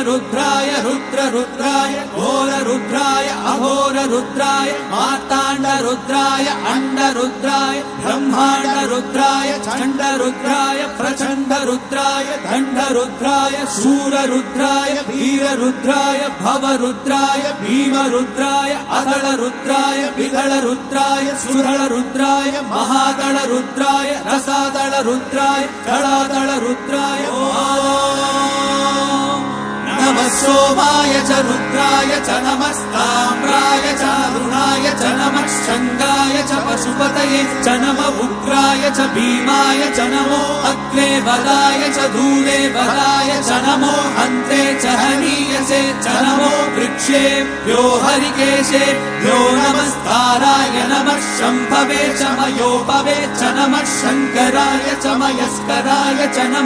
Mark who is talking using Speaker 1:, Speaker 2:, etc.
Speaker 1: रुद्राय रुद्राय घोररुद्राय अघोररुद्राय मार्ताण्डरुद्राय अण्डरुद्राय ब्रह्माण्डरुद्राय चण्डरुद्राय प्रचण्डरुद्राय दण्डरुद्राय शूररुद्राय वीररुद्राय भवरुद्राय भीमरुद्राय अदलरुद्राय विदलरुद्राय सुदलरुद्राय महादलरुद्राय रसादलरुद्राय दलादलरुद्राय नमः सोमाय च रुद्राय च नमस्ताम्राय च अरुणाय च नमः शङ्गाय च पशुपतये च नमः उग्राय च भीमाय च नमो अग्ने वदाय च धूले वदाय च नमो हन्ते च हनीयसे च नमो वृक्षेभ्यो हरिकेशेभ्यो नमस्ताराय नमः शम्भवे च मयोपवे च नमः शङ्कराय च मयस्कराय च नमः